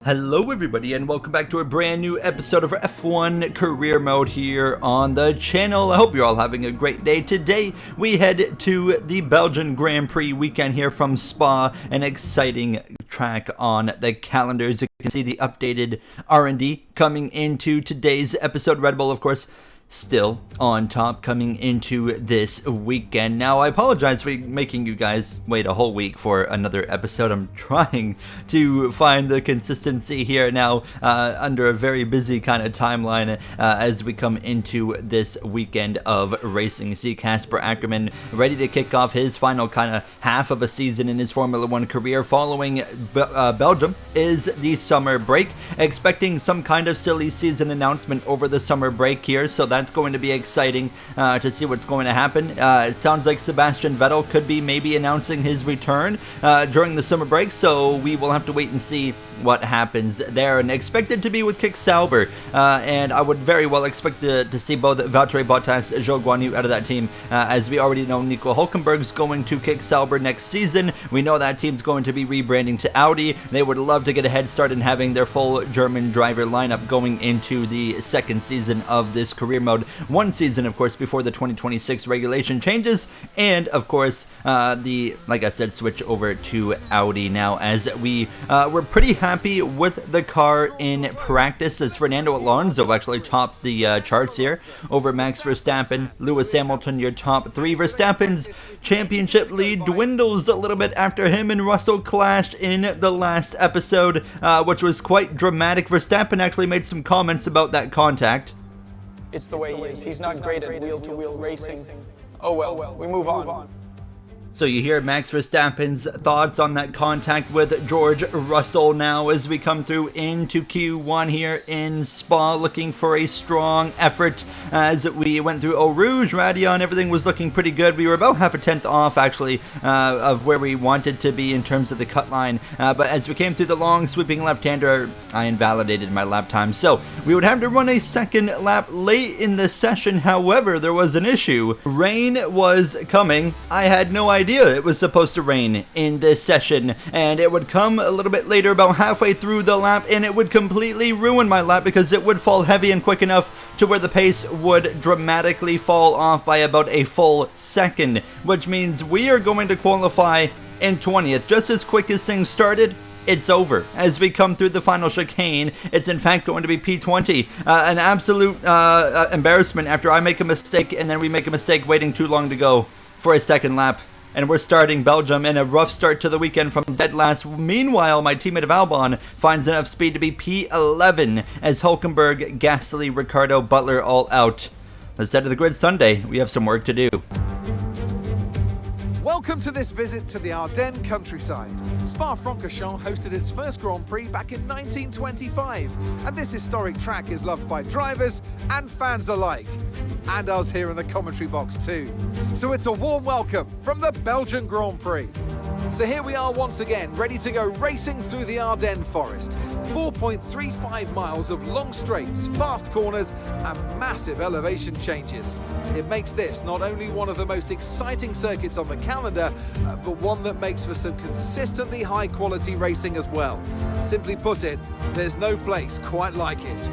Hello everybody and welcome back to a brand new episode of F1 Career Mode here on the channel. I hope you're all having a great day. Today we head to the Belgian Grand Prix weekend here from Spa, an exciting track on the calendars. You can see the updated R&D coming into today's episode. Red Bull, of course, still on top coming into this weekend. Now, I apologize for making you guys wait a whole week for another episode. I'm trying to find the consistency here now under a very busy kind of timeline as we come into this weekend of racing. You see Casper Ackerman ready to kick off his final kind of half of a season in his Formula One career. Following Belgium is the summer break, expecting some kind of silly season announcement over the summer break here, so that's going to be exciting to see what's going to happen. It sounds like Sebastian Vettel could be maybe announcing his return during the summer break, so we will have to wait and see what happens there. And expected to be with Kick Sauber, and I would very well expect to see both Valtteri Bottas and Zhou Guanyu out of that team, as we already know Nico Hülkenberg's going to Kick Sauber next season. We know that team's going to be rebranding to Audi. They would love to get a head start in having their full German driver lineup going into the second season of this career mode. One season, of course, before the 2026 regulation changes, and of course like I said, switch over to Audi now, as we were pretty happy with the car in practice, as Fernando Alonso actually topped the charts here over Max Verstappen. Lewis Hamilton, your top three. Verstappen's championship lead dwindles a little bit after him and Russell clashed in the last episode, which was quite dramatic. Verstappen actually made some comments about that contact. It's the way he is. He's not great at wheel-to-wheel racing. Oh well, we move on. So you hear Max Verstappen's thoughts on that contact with George Russell now as we come through into Q1 here in Spa, looking for a strong effort. As we went through Eau Rouge, Radion, everything was looking pretty good. We were about half a tenth off, actually, of where we wanted to be in terms of the cut line. But as we came through the long sweeping left-hander, I invalidated my lap time. So we would have to run a second lap late in the session. However, there was an issue. Rain was coming. I had no idea it was supposed to rain in this session, and it would come a little bit later, about halfway through the lap, and it would completely ruin my lap because it would fall heavy and quick enough to where the pace would dramatically fall off by about a full second, which means we are going to qualify in 20th. Just as quick as things started, it's over. As we come through the final chicane, it's in fact going to be P20. An absolute embarrassment after I make a mistake and then we make a mistake waiting too long to go for a second lap. And we're starting Belgium in a rough start to the weekend from dead last. Meanwhile, my teammate of Albon finds enough speed to be P11 as Hülkenberg, Gasly, Ricciardo, Butler all out. Let's head to the grid Sunday. We have some work to do. Welcome to this visit to the Ardennes countryside. Spa-Francorchamps hosted its first Grand Prix back in 1925, and this historic track is loved by drivers and fans alike, and us here in the commentary box too. So it's a warm welcome from the Belgian Grand Prix. So here we are once again, ready to go racing through the Ardennes forest. 4.35 miles of long straights, fast corners, and massive elevation changes. It makes this not only one of the most exciting circuits on the calendar, but one that makes for some consistently high quality racing as well. Simply put it, there's no place quite like it.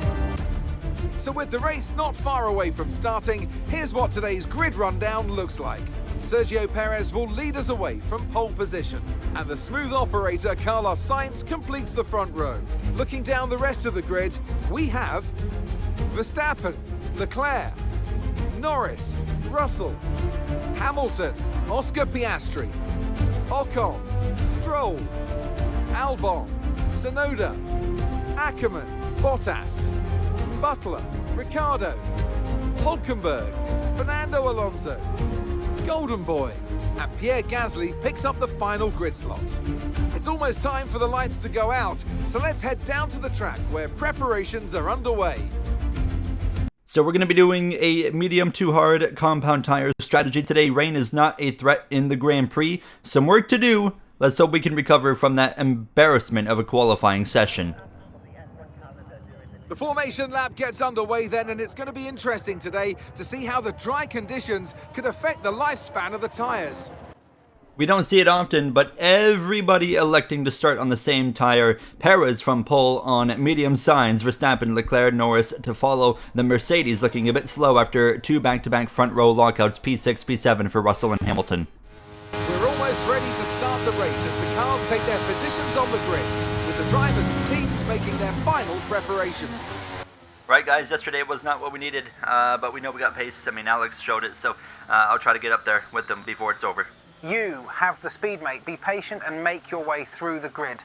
So with the race not far away from starting, here's what today's grid rundown looks like. Sergio Perez will lead us away from pole position, and the smooth operator Carlos Sainz completes the front row. Looking down the rest of the grid, we have Verstappen, Leclerc, Norris, Russell, Hamilton, Oscar Piastri, Ocon, Stroll, Albon, Tsunoda, Ackerman, Bottas, Butler, Ricciardo, Hülkenberg, Fernando Alonso, Golden Boy, and Pierre Gasly picks up the final grid slot. It's almost time for the lights to go out, so let's head down to the track where preparations are underway. So we're going to be doing a medium to hard compound tire strategy today. Rain is not a threat in the Grand Prix. Some work to do. Let's hope we can recover from that embarrassment of a qualifying session. The formation lap gets underway then, and it's going to be interesting today to see how the dry conditions could affect the lifespan of the tyres. We don't see it often, but everybody electing to start on the same tire. Perez from pole on medium signs. Verstappen, Leclerc, Norris to follow. The Mercedes looking a bit slow after 2 back-to-back front row lockouts. P6, P7 for Russell and Hamilton. We're almost ready to start the race as the cars take their positions on the grid, with the drivers and teams making their final preparations. Right, guys, yesterday was not what we needed, but we know we got pace. I mean, Alex showed it, so I'll try to get up there with them before it's over. You have the speed, mate. Be patient and make your way through the grid.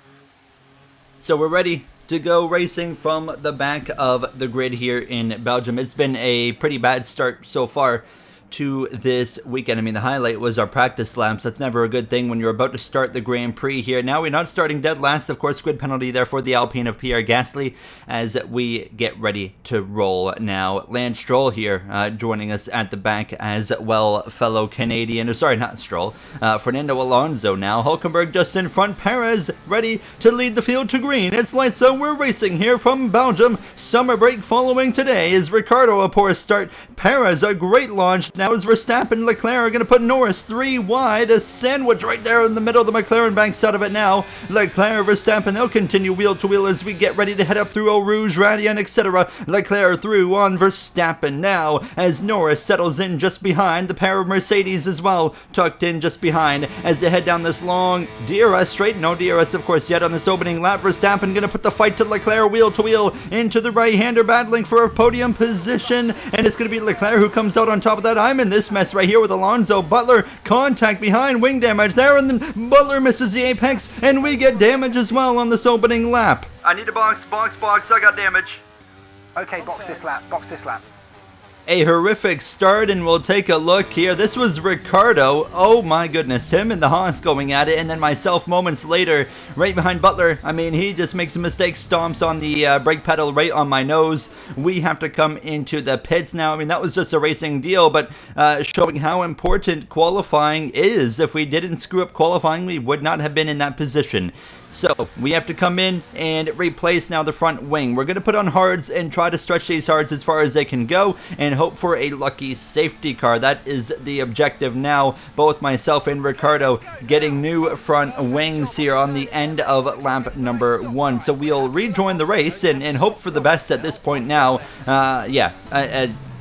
So we're ready to go racing from the back of the grid here in Belgium. It's been a pretty bad start so far to this weekend. I mean, the highlight was our practice laps. That's never a good thing when you're about to start the Grand Prix here. Now we're not starting dead last. Of course, grid penalty there for the Alpine of Pierre Gasly as we get ready to roll now. Lance Stroll here joining us at the back as well, fellow Canadian. Sorry, not Stroll. Fernando Alonso now. Hulkenberg just in front. Perez ready to lead the field to green. It's lights out. We're racing here from Belgium. Summer break following today. Is Ricciardo a poor start? Perez a great launch. Now is Verstappen and Leclerc are going to put Norris 3 wide. A sandwich right there in the middle. The McLaren banks out of it now. Leclerc, Verstappen, they'll continue wheel to wheel as we get ready to head up through Eau Rouge, Radian, etc. Leclerc through on Verstappen now as Norris settles in just behind. The pair of Mercedes as well tucked in just behind as they head down this long DRS straight. No DRS, of course, yet on this opening lap. Verstappen going to put the fight to Leclerc wheel to wheel into the right-hander, battling for a podium position. And it's going to be Leclerc who comes out on top of that. I'm in this mess right here with Alonso. Butler, contact behind, wing damage there, and then Butler misses the apex, and we get damage as well on this opening lap. I need a box, I got damage. Okay, box this lap, box this lap. A horrific start, and we'll take a look here. This was Ricciardo. Oh my goodness, him and the Haas going at it, and then myself moments later, right behind Butler. I mean, he just makes a mistake, stomps on the brake pedal right on my nose. We have to come into the pits now. I mean, that was just a racing deal, but showing how important qualifying is. If we didn't screw up qualifying, we would not have been in that position. So, we have to come in and replace now the front wing. We're going to put on hards and try to stretch these hards as far as they can go and hope for a lucky safety car. That is the objective now. Both myself and Ricciardo getting new front wings here on the end of lap number 1. So, we'll rejoin the race and hope for the best at this point now.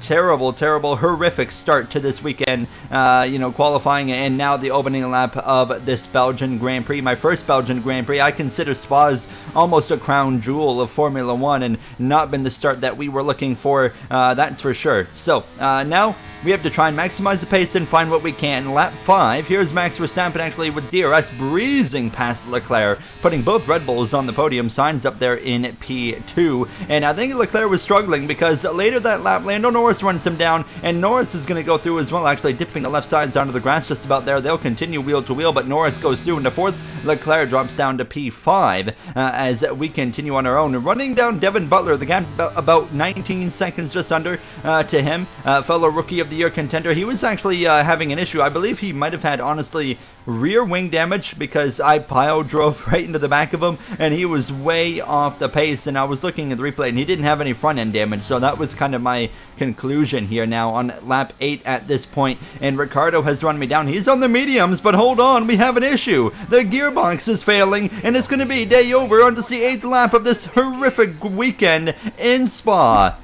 Terrible, horrific start to this weekend, qualifying and now the opening lap of this Belgian Grand Prix. My first Belgian Grand Prix. I consider Spa's almost a crown jewel of Formula 1 and not been the start that we were looking for, that's for sure. So, now we have to try and maximize the pace and find what we can. Lap 5, here's Max Verstappen actually with DRS breezing past Leclerc, putting both Red Bulls on the podium, signs up there in P2. And I think Leclerc was struggling because later that lap, Lando Norris runs him down, and Norris is going to go through as well, actually dipping the left sides onto the grass just about there. They'll continue wheel to wheel, but Norris goes through into 4th. Leclerc drops down to P5 as we continue on our own. Running down Devin Butler, the gap about 19 seconds just under to him, fellow Rookie of the Year contender. He was actually having an issue. I believe he might have had, honestly, rear wing damage because I pile drove right into the back of him and he was way off the pace, and I was looking at the replay and he didn't have any front end damage, so that was kind of my conclusion here now on lap 8 at this point. And Ricciardo has run me down. He's on the mediums, but hold on, we have an issue. The gearbox is failing and it's going to be day over on to the 8th lap of this horrific weekend in Spa.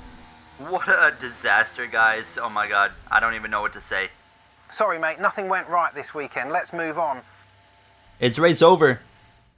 What a disaster, guys. Oh my god, I don't even know what to say. Sorry, mate, nothing went right this weekend. Let's move on. It's race over.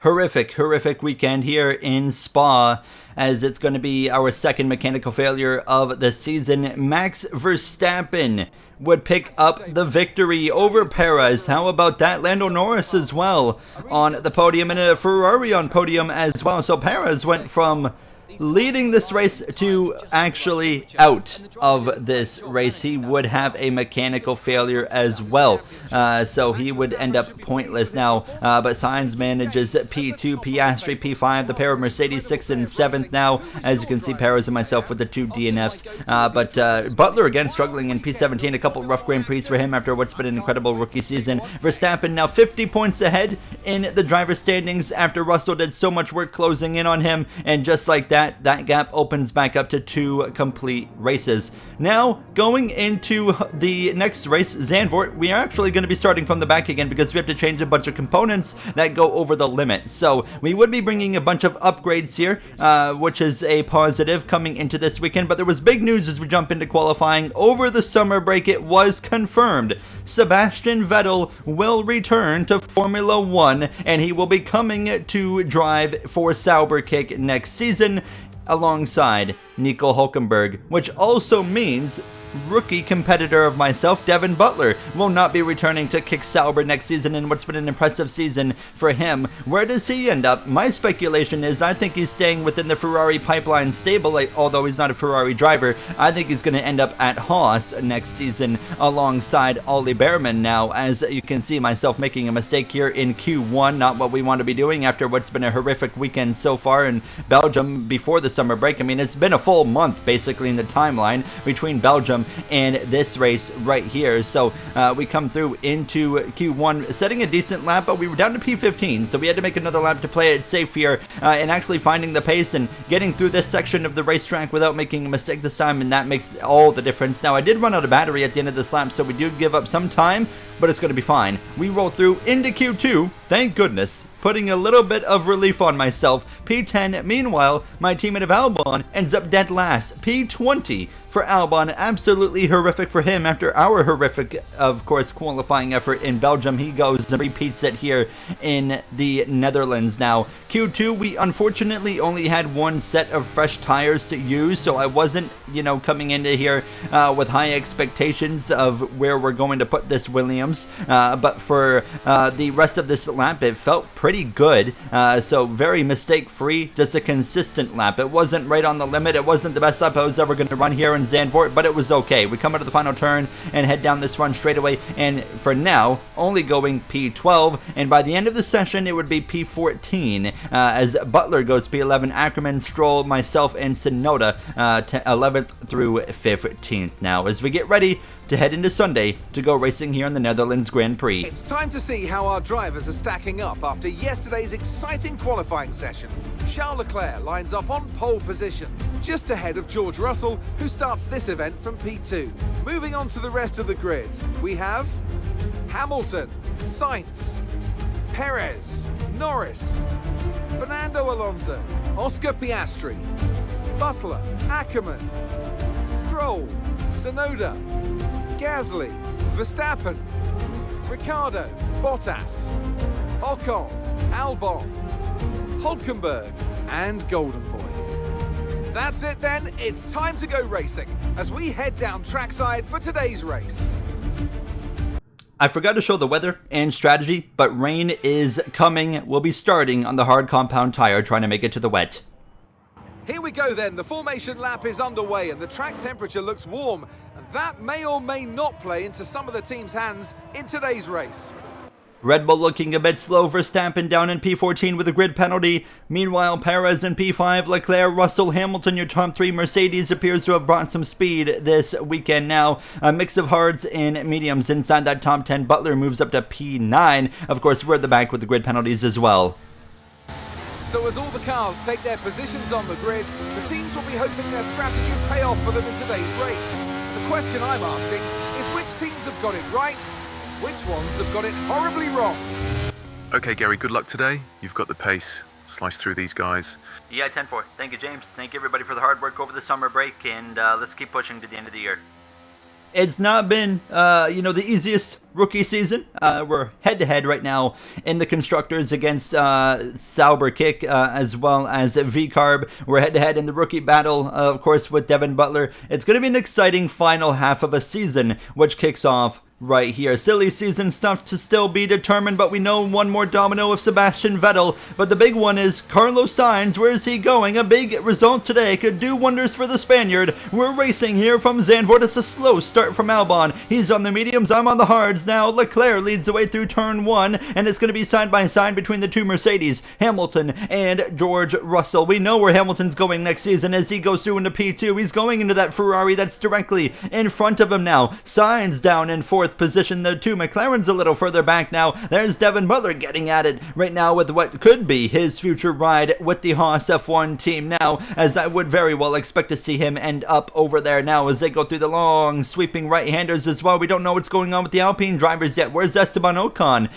Horrific weekend here in Spa, as it's going to be our second mechanical failure of the season. Max Verstappen would pick up the victory over Perez. How about that? Lando Norris as well on the podium, and a Ferrari on podium as well. So Perez went from leading this race to actually out of this race. He would have a mechanical failure as well, so he would end up pointless now, but Sainz manages P2, Piastri P5, the pair of Mercedes 6th and 7th now, as you can see, Perez and myself with the 2 DNFs, but Butler again struggling in P17, a couple rough Grand Prix for him after what's been an incredible rookie season. Verstappen now 50 points ahead in the driver's standings after Russell did so much work closing in on him, and just like that, that, that gap opens back up to 2 complete races. Now, going into the next race, Zandvoort, we are actually going to be starting from the back again because we have to change a bunch of components that go over the limit. So we would be bringing a bunch of upgrades here, which is a positive coming into this weekend. But there was big news as we jump into qualifying. Over the summer break, it was confirmed Sebastian Vettel will return to Formula 1, and he will be coming to drive for Sauberkick next season alongside Nico Hülkenberg, which also means rookie competitor of myself, Devin Butler, will not be returning to kick Sauber next season in what's been an impressive season for him. Where does he end up? My speculation is I think he's staying within the Ferrari pipeline stable, although he's not a Ferrari driver. I think he's going to end up at Haas next season alongside Ollie Behrman. Now, as you can see, myself making a mistake here in Q1, not what we want to be doing after what's been a horrific weekend so far in Belgium before the summer break. I mean, it's been a full month basically in the timeline between Belgium and this race right here. So we come through into Q1 setting a decent lap, but we were down to P15, so we had to make another lap to play it safe here and actually finding the pace and getting through this section of the racetrack without making a mistake this time, and that makes all the difference. Now, I did run out of battery at the end of this lap, so we do give up some time, but it's going to be fine. We roll through into Q2, thank goodness, putting a little bit of relief on myself. P10, meanwhile, my teammate of Albon ends up dead last. P20 for Albon, absolutely horrific for him after our horrific, of course, qualifying effort in Belgium. He goes and repeats it here in the Netherlands. Now, Q2, we unfortunately only had one set of fresh tires to use, so I wasn't, coming into here with high expectations of where we're going to put this Williams, but for the rest of this lap, it felt pretty good, so very mistake-free, just a consistent lap. It wasn't right on the limit, it wasn't the best lap I was ever going to run here in Zandvoort, but it was okay. We come out of the final turn and head down this run straight away, and for now, only going P12, and by the end of the session, it would be P14, as Butler goes P11, Ackerman, Stroll, myself, and Sonoda 11th through 15th. Now, as we get ready to head into Sunday to go racing here in the Netherlands Grand Prix. It's time to see how our drivers are stacking up after yesterday's exciting qualifying session. Charles Leclerc lines up on pole position, just ahead of George Russell, who starts this event from P2. Moving on to the rest of the grid, we have Hamilton, Sainz, Perez, Norris, Fernando Alonso, Oscar Piastri, Butler, Ackerman, Stroll, Sonoda, Gasly, Verstappen, Ricciardo, Bottas, Ocon, Albon, Hülkenberg, and Golden Boy. That's it then, it's time to go racing as we head down trackside for today's race. I forgot to show the weather and strategy, but rain is coming. We'll be starting on the hard compound tire, trying to make it to the wet. Here we go then, the formation lap is underway and the track temperature looks warm, and that may or may not play into some of the team's hands in today's race. Red Bull looking a bit slow, Verstappen down in P14 with a grid penalty. Meanwhile, Perez in P5, Leclerc, Russell, Hamilton, your top 3. Mercedes appears to have brought some speed this weekend now. A mix of hards and mediums inside that top 10. Butler moves up to P9. Of course, we're at the back with the grid penalties as well. So as all the cars take their positions on the grid, the teams will be hoping their strategies pay off for them in today's race. The question I'm asking is which teams have got it right, which ones have got it horribly wrong? Okay, Gary, good luck today. You've got the pace. Slice through these guys. Yeah, 10-4. Thank you, James. Thank you, everybody, for the hard work over the summer break, and let's keep pushing to the end of the year. It's not been, the easiest rookie season. We're head-to-head right now in the Constructors against Sauberkick, as well as V-Carb. We're head-to-head in the rookie battle, of course, with Devin Butler. It's going to be an exciting final half of a season, which kicks off right here. Silly season stuff to still be determined, but we know one more domino of Sebastian Vettel. But the big one is Carlos Sainz. Where is he going? A big result today could do wonders for the Spaniard. We're racing here from Zandvoort. It's a slow start from Albon. He's on the mediums, I'm on the hards now. Leclerc leads the way through turn 1, and it's going to be side by side between the two Mercedes, Hamilton and George Russell. We know where Hamilton's going next season as he goes through into P2. He's going into that Ferrari that's directly in front of him now. Sainz down in 4th 4th position. The 2 McLaren's a little further back now. There's Devin Butler getting at it right now with what could be his future ride with the Haas F1 team now, as I would very well expect to see him end up over there now as they go through the long sweeping right-handers as well. We don't know what's going on with the Alpine drivers yet. Where's Esteban Ocon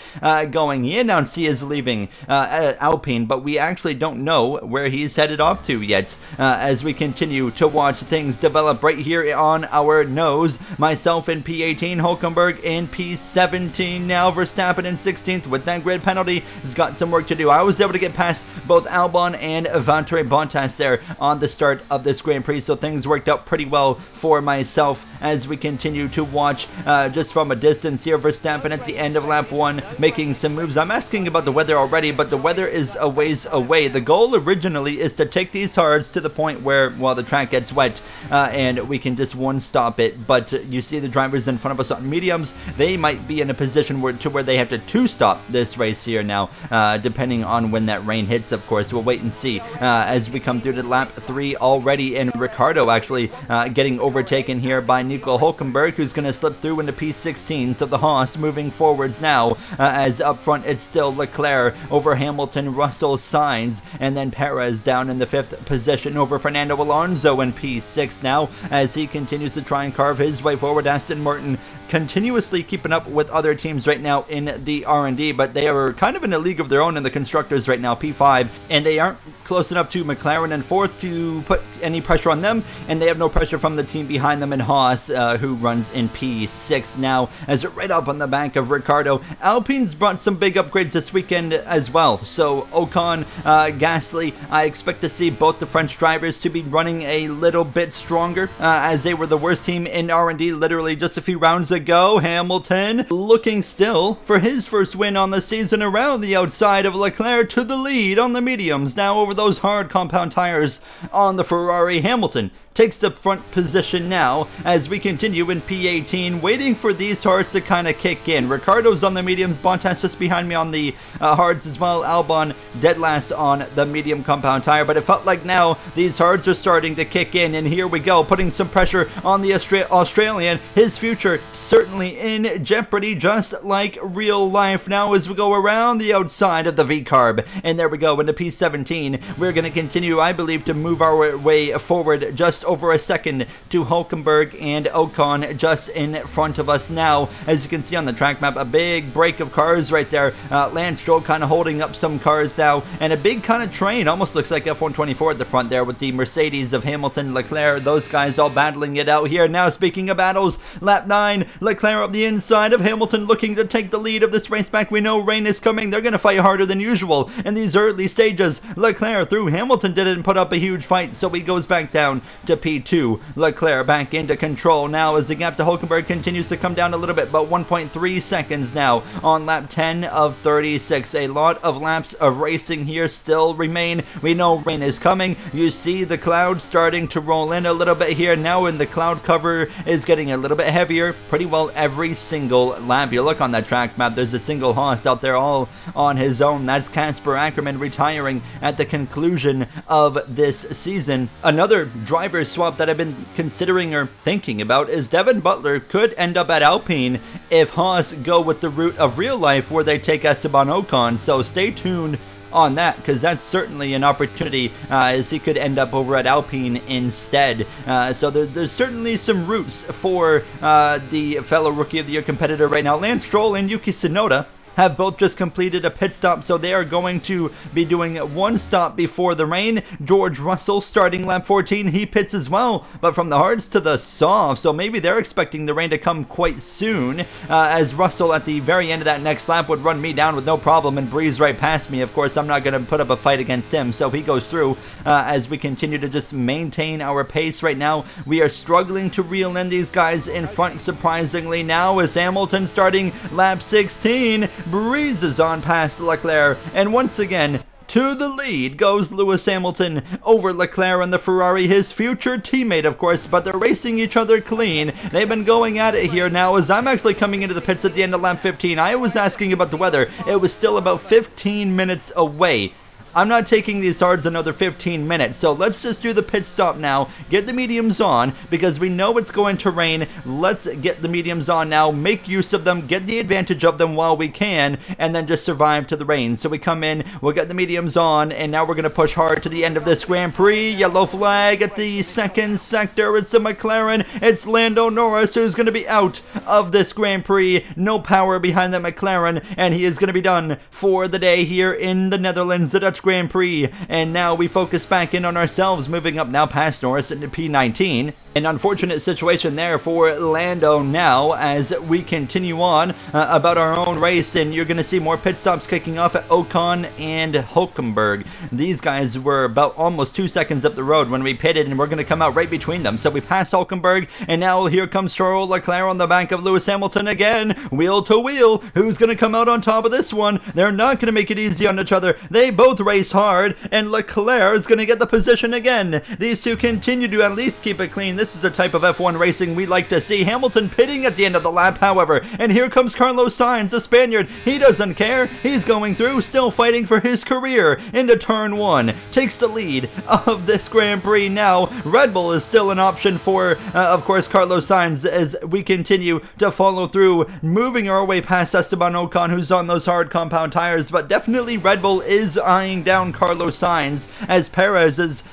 going? He announced he is leaving Alpine, but we actually don't know where he's headed off to yet as we continue to watch things develop right here on our nose. Myself in P18, Hulkenberg in P17 now, Verstappen in 16th with that grid penalty. Has got some work to do. I was able to get past both Albon and Valtteri Bottas there on the start of this Grand Prix, so things worked out pretty well for myself as we continue to watch just from a distance here. Verstappen at the end of lap 1 making some moves. I'm asking about the weather already, but the weather is a ways away. The goal originally is to take these hards to the point where, well, the track gets wet and we can just one stop it, but you see the drivers in front of us on mediums, they might be in a position where they have to two-stop this race here now, depending on when that rain hits, of course. We'll wait and see as we come through to lap 3 already, and Ricardo actually getting overtaken here by Nico Hulkenberg, who's going to slip through into P16. So the Haas moving forwards now, as up front it's still Leclerc over Hamilton, Russell, Sainz, and then Perez down in the 5th position over Fernando Alonso in P6 now, as he continues to try and carve his way forward. Aston Martin continuously keeping up with other teams right now in the R&D, but they are kind of in a league of their own in the constructors right now, P5, and they aren't close enough to McLaren in 4th to put any pressure on them, and they have no pressure from the team behind them in Haas, who runs in P6 now, as right up on the back of Ricardo. Alpine's brought some big upgrades this weekend as well, so Ocon, Gasly, I expect to see both the French drivers to be running a little bit stronger, as they were the worst team in R&D literally just a few rounds ago. Hamilton looking still for his first win on the season around the outside of Leclerc to the lead on the mediums, now over those hard compound tires on the Ferrari. Hamilton takes the front position now as we continue in P18, waiting for these hards to kind of kick in. Ricardo's on the mediums, Bottas just behind me on the hards as well. Albon dead last on the medium compound tire, but it felt like now these hards are starting to kick in, and here we go, putting some pressure on the Australian. His future certainly in jeopardy, just like real life now as we go around the outside of the V-carb. And there we go, into P17. We're going to continue, I believe, to move our way forward just over a second to Hulkenberg and Ocon just in front of us now. As you can see on the track map, a big break of cars right there. Lance Stroll kind of holding up some cars now, and a big kind of train, almost looks like F124 at the front there with the Mercedes of Hamilton, Leclerc, those guys all battling it out here. Now speaking of battles, lap 9, Leclerc up the inside of Hamilton looking to take the lead of this race back. We know rain is coming, they're going to fight harder than usual in these early stages. Leclerc through, Hamilton didn't put up a huge fight, so he goes back down to P2. Leclerc back into control now as the gap to Hulkenberg continues to come down a little bit, but 1.3 seconds now on lap 10 of 36. A lot of laps of racing here still remain. We know rain is coming. You see the clouds starting to roll in a little bit here now, and the cloud cover is getting a little bit heavier pretty well every single lap. You look on that track map, there's a single Haas out there all on his own. That's Casper Ackerman retiring at the conclusion of this season. Another driver swap that I've been considering or thinking about is Devin Butler could end up at Alpine if Haas go with the route of real life where they take Esteban Ocon, so stay tuned on that, because that's certainly an opportunity as he could end up over at Alpine instead. So there's certainly some routes for the fellow Rookie of the Year competitor right now. Lance Stroll and Yuki Tsunoda have both just completed a pit stop, so they are going to be doing one stop before the rain. George Russell starting lap 14, he pits as well, but from the hards to the soft, so maybe they're expecting the rain to come quite soon, as Russell at the very end of that next lap would run me down with no problem and breeze right past me. Of course, I'm not going to put up a fight against him, so he goes through as we continue to just maintain our pace right now. We are struggling to reel in these guys in front, surprisingly now, as Hamilton starting lap 16 breezes on past Leclerc, and once again to the lead goes Lewis Hamilton over Leclerc and the Ferrari, his future teammate, of course, but they're racing each other clean. They've been going at it here now as I'm actually coming into the pits at the end of lap 15. I was asking about the weather. It was still about 15 minutes away. I'm not taking these hards another 15 minutes, so let's just do the pit stop now, get the mediums on, because we know it's going to rain. Let's get the mediums on now, make use of them, get the advantage of them while we can, and then just survive to the rain. So we come in, we'll get the mediums on, and now we're going to push hard to the end of this Grand Prix. Yellow flag at the second sector. It's a McLaren. It's Lando Norris who's going to be out of this Grand Prix. No power behind that McLaren, and he is going to be done for the day here in the Netherlands, the Dutch Grand Prix. And now we focus back in on ourselves, moving up now past Norris into P19. An unfortunate situation there for Lando now as we continue on about our own race, and you're going to see more pit stops kicking off at Ocon and Hulkenberg. These guys were about almost 2 seconds up the road when we pitted, and we're going to come out right between them. So we pass Hulkenberg, and now here comes Charles Leclerc on the back of Lewis Hamilton again, wheel to wheel. Who's going to come out on top of this one? They're not going to make it easy on each other. They both race hard, and Leclerc is going to get the position again. These two continue to at least keep it clean. This is the type of F1 racing we like to see. Hamilton pitting at the end of the lap, however, and here comes Carlos Sainz, the Spaniard. He doesn't care. He's going through, still fighting for his career into turn 1. Takes the lead of this Grand Prix now. Red Bull is still an option for, of course, Carlos Sainz as we continue to follow through, moving our way past Esteban Ocon, who's on those hard compound tires, but definitely Red Bull is eyeing down Carlos Sainz as Perez's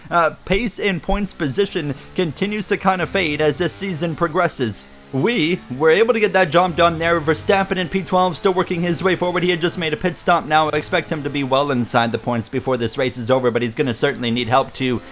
pace and points position continues to kind of fade as this season progresses. We were able to get that job done there. Verstappen in P12 still working his way forward. He had just made a pit stop now. I expect him to be well inside the points before this race is over, but he's going to certainly need help to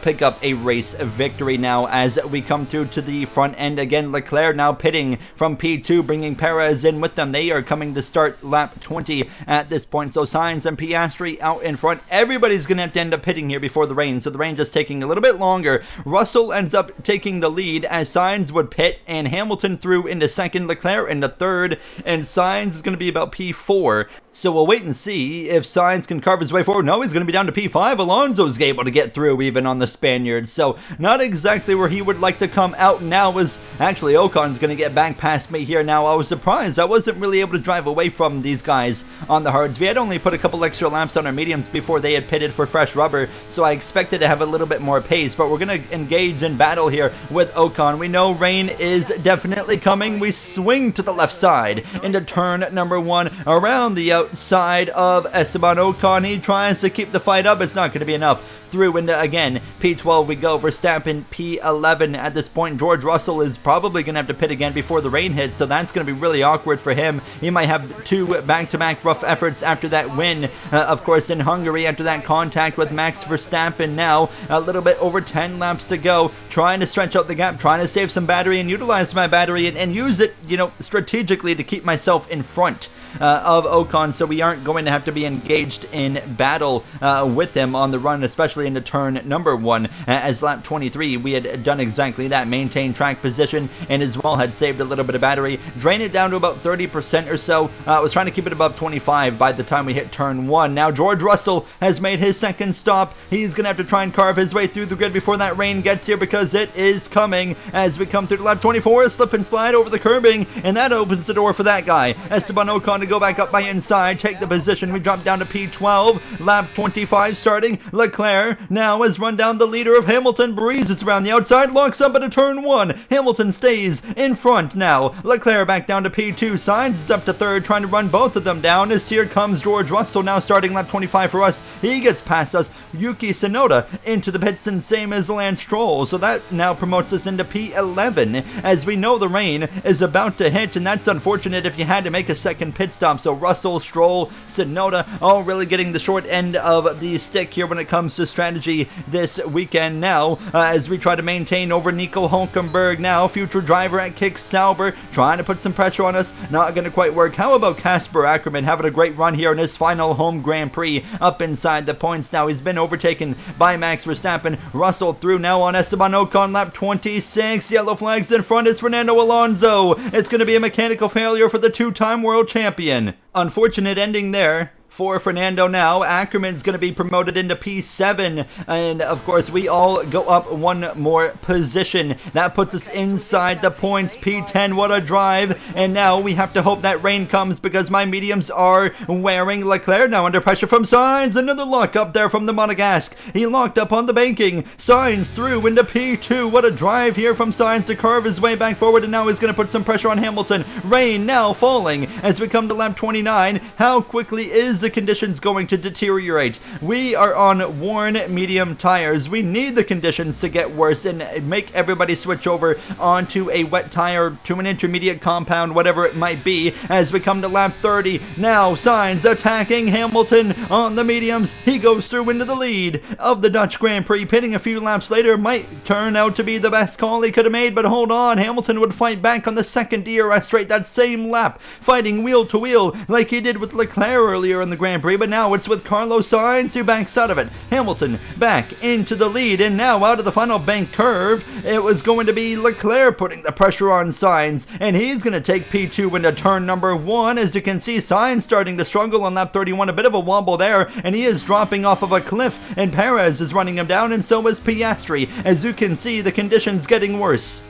pick up a race victory now as we come through to the front end again. Leclerc now pitting from P2, bringing Perez in with them. They are coming to start lap 20 at this point. So Sainz and Piastri out in front. Everybody's going to have to end up pitting here before the rain. So the rain just taking a little bit longer. Russell ends up taking the lead as Sainz would pit, and Hamilton through into second, Leclerc into third, and Sainz is going to be about P4. So we'll wait and see if Sainz can carve his way forward. No, he's going to be down to P5. Alonso's able to get through even on the Spaniard. So not exactly where he would like to come out now, as actually Ocon's going to get back past me here now. I was surprised. I wasn't really able to drive away from these guys on the hards. We had only put a couple extra laps on our mediums before they had pitted for fresh rubber, so I expected to have a little bit more pace, but we're going to engage in battle here with Ocon. We know rain is definitely coming. We swing to the left side into turn number 1 around the outside of Esteban Ocon. He tries to keep the fight up. It's not going to be enough. Through into, again, P12 we go. Verstappen P11 at this point. George Russell is probably going to have to pit again before the rain hits, so that's going to be really awkward for him. He might have 2 back-to-back rough efforts after that win, of course, in Hungary, after that contact with Max Verstappen. Now, a little bit over 10 laps to go, trying to stretch out the gap, trying to save some battery and utilize my battery and use it, strategically to keep myself in front of Ocon, so we aren't going to have to be engaged in battle with him on the run, especially into turn number 1, as lap 23 we had done exactly that, maintain track position, and as well had saved a little bit of battery, drain it down to about 30% or so. I was trying to keep it above 25 by the time we hit turn 1. Now George Russell has made his second stop. He's gonna have to try and carve his way through the grid before that rain gets here, because it is coming as we come through to lap 24, slip and slide over the curbing, and that opens the door for that guy, Esteban Ocon, to go back up by inside, take the position. We drop down to P12, lap 25 starting. Leclerc now has run down the leader of Hamilton, breezes around the outside, locks up into turn 1. Hamilton stays in front now. Leclerc back down to P2, Sainz is up to third, trying to run both of them down as here comes George Russell now starting lap 25 for us. He gets past us. Yuki Tsunoda into the pits, and same as Lance Stroll, so that now promotes us into P11 as we know the rain is about to hit, and that's unfortunate if you had to make a second pit stop. So Russell, Stroll, Tsunoda all really getting the short end of the stick here when it comes to strategy this weekend now, as we try to maintain over Nico Hulkenberg now, future driver at Kick Sauber, trying to put some pressure on us, not going to quite work. How about Casper Ackerman having a great run here in his final home Grand Prix, up inside the points now. He's been overtaken by Max Verstappen. Russell through now on Esteban Ocon, lap 26, yellow flags in front. It's Fernando Alonso. It's going to be a mechanical failure for the 2-time world champion. Unfortunate ending there for Fernando now. Ackerman's going to be promoted into P7, and of course we all go up one more position. That puts us inside the points. P10, what a drive, and now we have to hope that rain comes because my mediums are wearing. Leclerc now under pressure from Sainz. Another lock up there from the Monegasque. He locked up on the banking. Sainz through into P2. What a drive here from Sainz to curve his way back forward, and now he's going to put some pressure on Hamilton. Rain now falling as we come to lap 29. How quickly is the conditions going to deteriorate? We are on worn medium tires. We need the conditions to get worse and make everybody switch over onto a wet tire, to an intermediate compound, whatever it might be, as we come to lap 30. Now Sainz attacking Hamilton on the mediums. He goes through into the lead of the Dutch Grand Prix. Pitting a few laps later might turn out to be the best call he could have made, but hold on, Hamilton would fight back on the second DRS straight that same lap, fighting wheel to wheel like he did with Leclerc earlier in the Grand Prix, but now it's with Carlos Sainz who backs out of it. Hamilton back into the lead, and now out of the final bank curve, it was going to be Leclerc putting the pressure on Sainz, and he's going to take P2 into turn number 1. As you can see, Sainz starting to struggle on lap 31, a bit of a wobble there, and he is dropping off of a cliff, and Perez is running him down, and so is Piastri. As you can see, the conditions getting worse.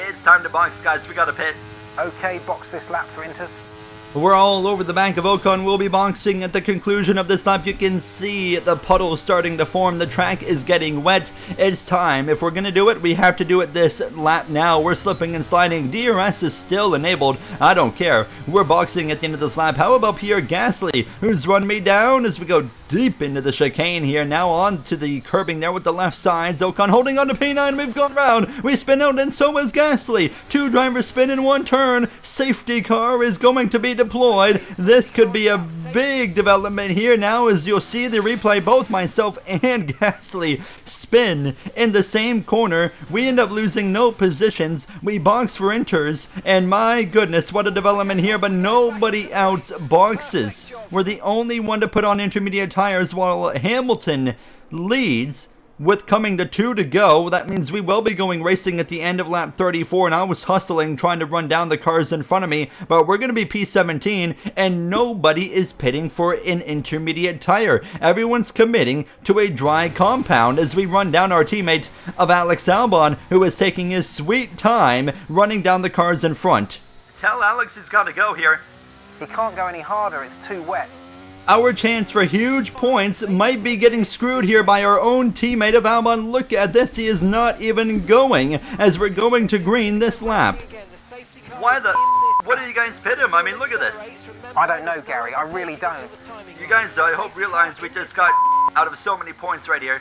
It's time to box, guys. We got to pit. Okay, box this lap for Inters. We're all over the back of Ocon. We'll be boxing at the conclusion of this lap. You can see the puddles starting to form. The track is getting wet. It's time. If we're going to do it, we have to do it this lap now. We're slipping and sliding. DRS is still enabled. I don't care. We're boxing at the end of this lap. How about Pierre Gasly, who's run me down as we go deep into the chicane here. Now on to the curbing there with the left sides. Ocon holding on to P9. We've gone round. We spin out, and so is Gasly. Two drivers spin in one turn. Safety car is going to be deployed. This could be a big development here now, as you'll see the replay. Both myself and Gasly spin in the same corner. We end up losing no positions. We box for Inters, and my goodness, what a development here, but nobody else boxes. We're the only one to put on intermediate tires while Hamilton leads with coming to 2 to go. That means we will be going racing at the end of lap 34, and I was hustling trying to run down the cars in front of me, but we're going to be P17, and nobody is pitting for an intermediate tire. Everyone's committing to a dry compound as we run down our teammate of Alex Albon, who is taking his sweet time running down the cars in front. Tell Alex he's got to go here. He can't go any harder, it's too wet. Our chance for huge points might be getting screwed here by our own teammate of Albon. Look at this, he is not even going as we're going to green this lap. What do you guys pit him? I mean, look at this. I don't know, Gary, I really don't. You guys, I hope, realize we just got out of so many points right here.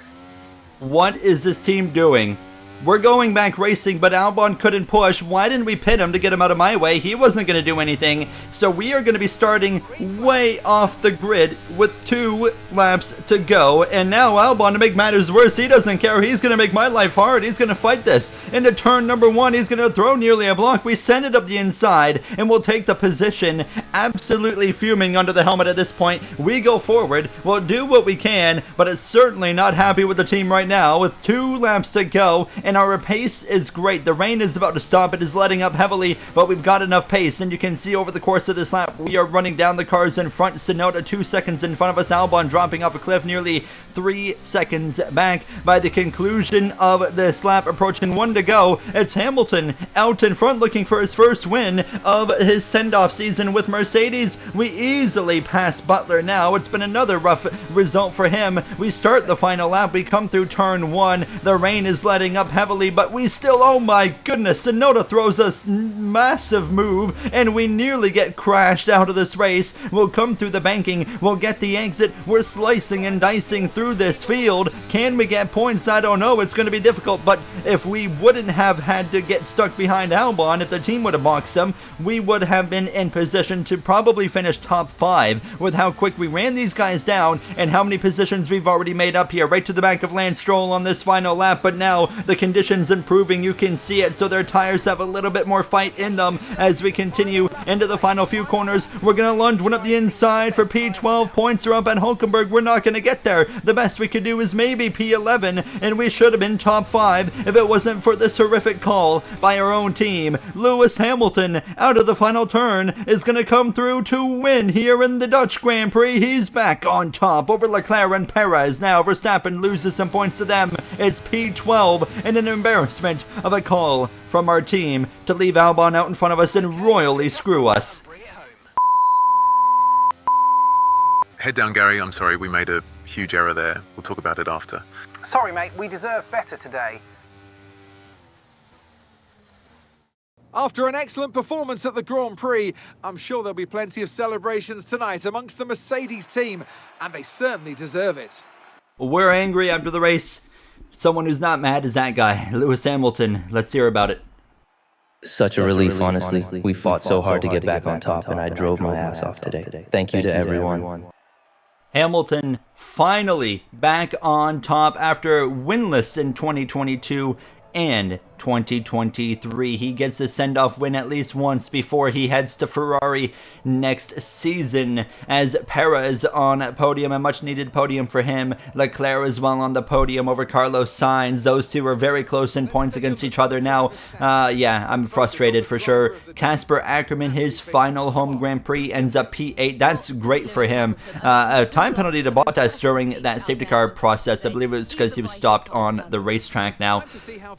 What is this team doing? We're going back racing, but Albon couldn't push. Why didn't we pit him to get him out of my way? He wasn't going to do anything. So we are going to be starting way off the grid with 2 laps to go. And now Albon, to make matters worse, he doesn't care. He's going to make my life hard. He's going to fight this. Into turn number 1, he's going to throw nearly a block. We send it up the inside, and we'll take the position. Absolutely fuming under the helmet at this point. We go forward. We'll do what we can, but it's certainly not happy with the team right now with 2 laps to go. And our pace is great. The rain is about to stop. It is letting up heavily, but we've got enough pace, and you can see over the course of this lap, we are running down the cars in front. Sonoda 2 seconds in front of us. Albon dropping off a cliff, nearly 3 seconds back by the conclusion of this lap, approaching 1 to go. It's Hamilton out in front looking for his first win of his send-off season with Mercedes. We easily pass Butler now. It's been another rough result for him. We start the final lap. We come through turn 1. The rain is letting up heavily, but we still, oh my goodness, Sonoda throws us massive move, and we nearly get crashed out of this race. We'll come through the banking. We'll get the exit. We're slicing and dicing through this field. Can we get points? I don't know. It's going to be difficult, but if we wouldn't have had to get stuck behind Albon, if the team would have boxed him, we would have been in position to probably finish top 5 with how quick we ran these guys down and how many positions we've already made up here, right to the back of Lance Stroll on this final lap. But now the conditions improving, you can see it, so their tires have a little bit more fight in them as we continue into the final few corners. We're going to lunge one up the inside for P12. Points are up at Hulkenberg. We're not going to get there. The best we could do is maybe P11, and we should have been top 5 if it wasn't for this horrific call by our own team. Lewis Hamilton, out of the final turn, is going to come through to win here in the Dutch Grand Prix. He's back on top over Leclerc and Perez. Now Verstappen loses some points to them. It's P12 and an embarrassment of a call from our team to leave Albon out in front of us and royally screw us. Head down, Gary. I'm sorry, we made a huge error there. We'll talk about it after. Sorry, mate, we deserve better today. After an excellent performance at the Grand Prix, I'm sure there'll be plenty of celebrations tonight amongst the Mercedes team, and they certainly deserve it. We're angry after the race. Someone who's not mad is that guy, Lewis Hamilton. Let's hear about it. Such a relief, honestly. We fought so hard to get back on top, and I drove my ass off today. Thank you to everyone. Hamilton finally back on top after winless in 2022 and 2023. He gets a send-off win at least once before he heads to Ferrari next season, as Perez on podium, a much-needed podium for him. Leclerc as well on the podium over Carlos Sainz. Those two are very close in points against each other now. Yeah, I'm frustrated for sure. Casper Ackerman, his final home Grand Prix, ends up P8. That's great for him. A time penalty to Bottas during that safety car process. I believe it was because he was stopped on the racetrack now.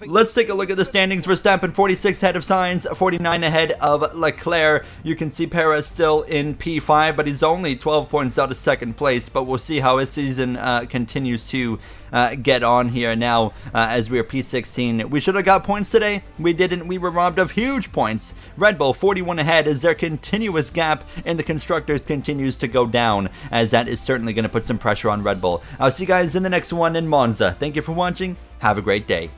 Let's take a look at the standings. Verstappen 46 ahead of Sainz, 49 ahead of Leclerc. You can see Perez still in P5, but he's only 12 points out of second place. But we'll see how his season continues to get on here now as we are P16. We should have got points today. We didn't. We were robbed of huge points. Red Bull 41 ahead as their continuous gap in the constructors continues to go down, as that is certainly going to put some pressure on Red Bull. I'll see you guys in the next one in Monza. Thank you for watching. Have a great day.